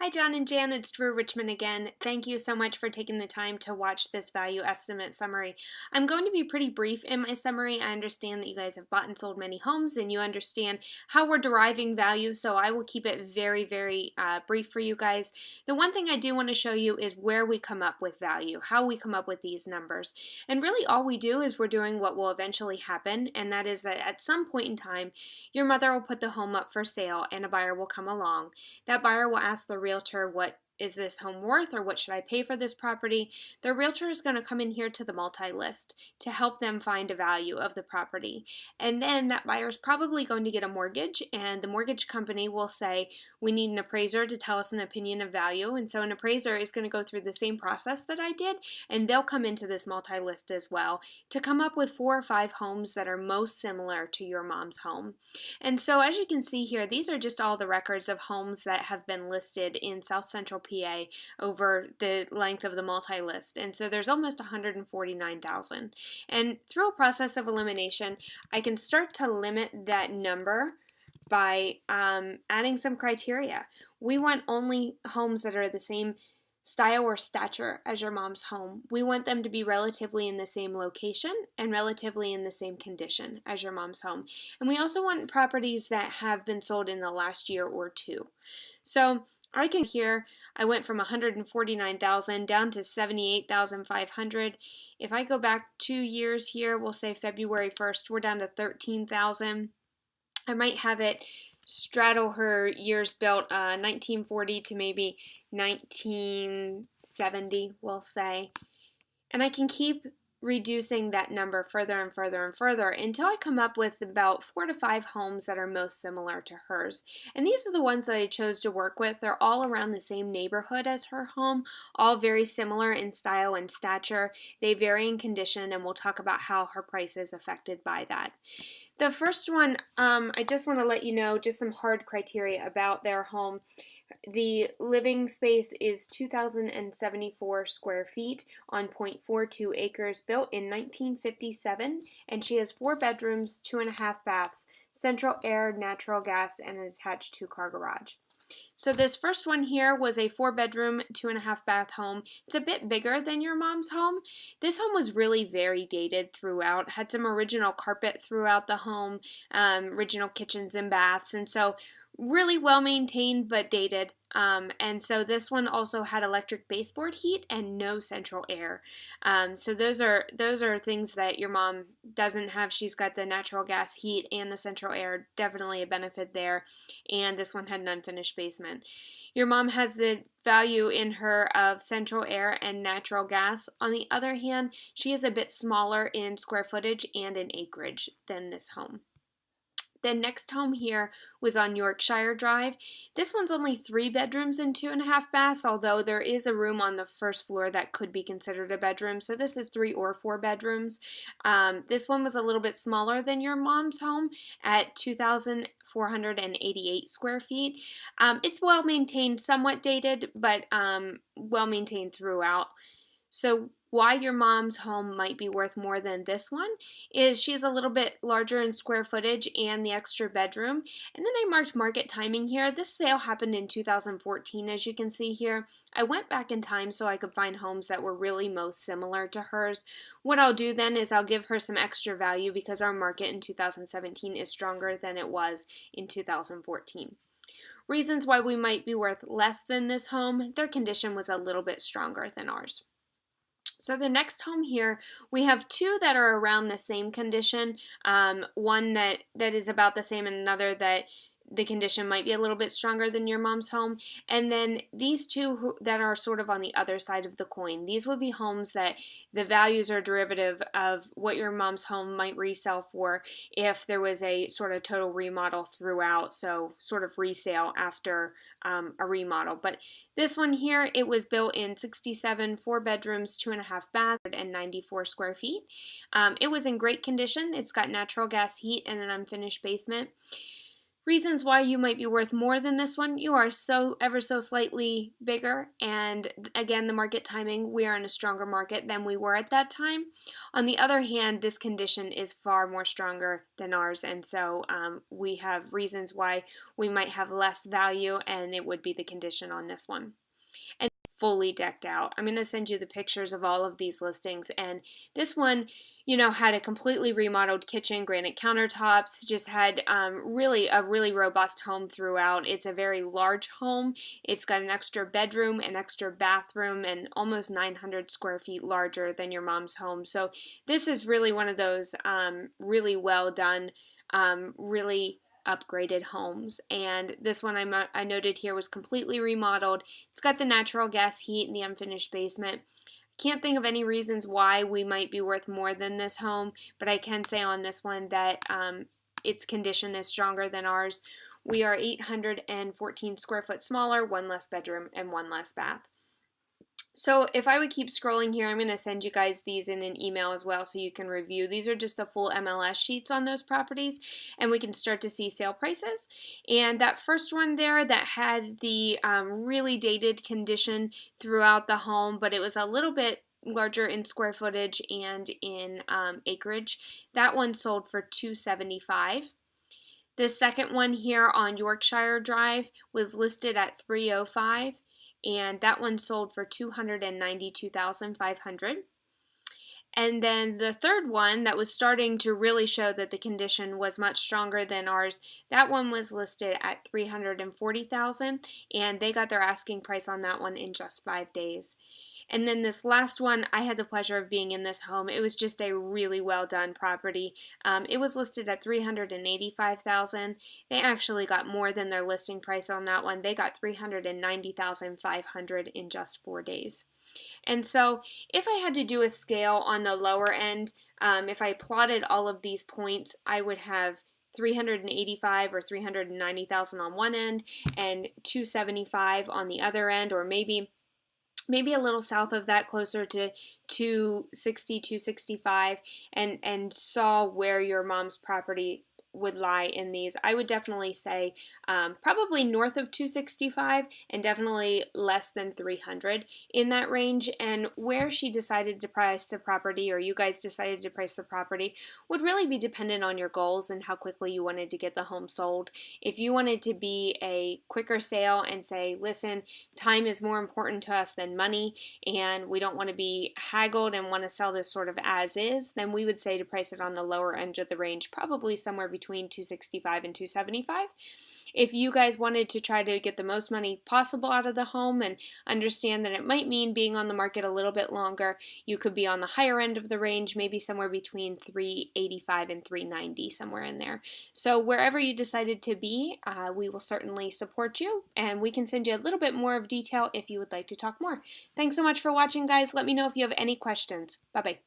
Hi, John and Jan. It's Drew Richmond again. Thank you so much for taking the time to watch this value estimate summary. I'm going to be pretty brief in my summary. I understand that you guys have bought and sold many homes and you understand how we're deriving value, so I will keep it very brief for you guys. The one thing I do want to show you is where we come up with value, how we come up with these numbers. And really all we do is we're doing what will eventually happen, and that is that at some point in time, your mother will put the home up for sale and a buyer will come along. That buyer will ask the realtor, what is this home worth, or what should I pay for this property? The realtor is going to come in here to the multi-list to help them find a value of the property. And then that buyer is probably going to get a mortgage, and the mortgage company will say, we need an appraiser to tell us an opinion of value. And so an appraiser is going to go through the same process that I did, and they'll come into this multi-list as well to come up with 4 or 5 homes that are most similar to your mom's home. And so as you can see here, these are just all the records of homes that have been listed in South Central PA over the length of the multi-list. And so there's almost 149,000. And through a process of elimination, I can start to limit that number by adding some criteria. We want only homes that are the same style or stature as your mom's home. We want them to be relatively in the same location and relatively in the same condition as your mom's home. And we also want properties that have been sold in the last year or two. So I can here, I went from 149,000 down to 78,500. If I go back 2 years here, we'll say February 1st, we're down to 13,000. I might have it straddle her years built 1940 to maybe 1970, we'll say. And I can keep reducing that number further and further and further until I come up with about 4 to 5 homes that are most similar to hers. And these are the ones that I chose to work with. They're all around the same neighborhood as her home, all very similar in style and stature. They vary in condition, and we'll talk about how her price is affected by that. The first one, I just want to let you know just some hard criteria about their home. The living space is 2,074 square feet on 0.42 acres, built in 1957, and she has 4 bedrooms, 2.5 baths, central air, natural gas, and an attached 2-car garage. So this first one here was a 4-bedroom, 2.5 bath home. It's a bit bigger than your mom's home. This home was really very dated throughout, had some original carpet throughout the home, original kitchens and baths, and so really well maintained but dated. And so this one also had electric baseboard heat and no central air. So those are things that your mom doesn't have. She's got the natural gas heat and the central air, definitely a benefit there. And this one had an unfinished basement. Your mom has the value in her of central air and natural gas. On the other hand, she is a bit smaller in square footage and in acreage than this home. The next home here was on Yorkshire Drive. This one's only 3 bedrooms and 2.5 baths, although there is a room on the first floor that could be considered a bedroom. So this is 3 or 4 bedrooms. This one was a little bit smaller than your mom's home at 2,488 square feet. It's well maintained, somewhat dated, but well maintained throughout. So why your mom's home might be worth more than this one is she's a little bit larger in square footage and the extra bedroom. And then I marked market timing here. This sale happened in 2014, as you can see here. I went back in time so I could find homes that were really most similar to hers. What I'll do then is I'll give her some extra value because our market in 2017 is stronger than it was in 2014. Reasons why we might be worth less than this home: their condition was a little bit stronger than ours. So the next home here, we have 2 that are around the same condition, one that is about the same and another that the condition might be a little bit stronger than your mom's home. And then these 2 that are sort of on the other side of the coin. These would be homes that the values are derivative of what your mom's home might resell for if there was a sort of total remodel throughout, so sort of resale after a remodel. But this one here, it was built in 67, 4 bedrooms, 2.5 baths, and 94 square feet. It was in great condition. It's got natural gas heat and an unfinished basement. Reasons why you might be worth more than this one: you are so ever so slightly bigger, and again, the market timing, we are in a stronger market than we were at that time. On the other hand, this condition is far more stronger than ours, and so we have reasons why we might have less value, and it would be the condition on this one. And fully decked out. I'm going to send you the pictures of all of these listings, and this one, had a completely remodeled kitchen, granite countertops, just had really a really robust home throughout. It's a very large home. It's got an extra bedroom, an extra bathroom, and almost 900 square feet larger than your mom's home. So this is really one of those really well done, really upgraded homes. And this one I noted here was completely remodeled. It's got the natural gas heat and the unfinished basement. Can't think of any reasons why we might be worth more than this home, but I can say on this one that its condition is stronger than ours. We are 814 square foot smaller, one less bedroom, and one less bath. So if I would keep scrolling here, I'm going to send you guys these in an email as well so you can review. These are just the full MLS sheets on those properties, and we can start to see sale prices. And that first one there that had the really dated condition throughout the home, but it was a little bit larger in square footage and in acreage. That one sold for $275. The second one here on Yorkshire Drive was listed at $305, and that one sold for $292,500. And then the third one that was starting to really show that the condition was much stronger than ours, that one was listed at $340,000, and they got their asking price on that one in just 5 days. And then this last one, I had the pleasure of being in this home. It was just a really well done property. It was listed at $385,000. They actually got more than their listing price on that one. They got $390,500 in just 4 days. And so if I had to do a scale on the lower end, if I plotted all of these points, I would have 385 or 390,000 on one end and 275 on the other end, or maybe a little south of that, closer to 260, 265, and saw where your mom's property would lie in these. I would definitely say probably north of 265 and definitely less than 300 in that range. And where she decided to price the property, or you guys decided to price the property, would really be dependent on your goals and how quickly you wanted to get the home sold. If you wanted to be a quicker sale and say, listen, time is more important to us than money, and we don't want to be haggled and want to sell this sort of as is, then we would say to price it on the lower end of the range, probably somewhere between 265 and 275. If you guys wanted to try to get the most money possible out of the home and understand that it might mean being on the market a little bit longer, you could be on the higher end of the range, maybe somewhere between 385 and 390, somewhere in there. So wherever you decided to be, we will certainly support you, and we can send you a little bit more of detail if you would like to talk more. Thanks so much for watching, guys. Let me know if you have any questions. Bye-bye.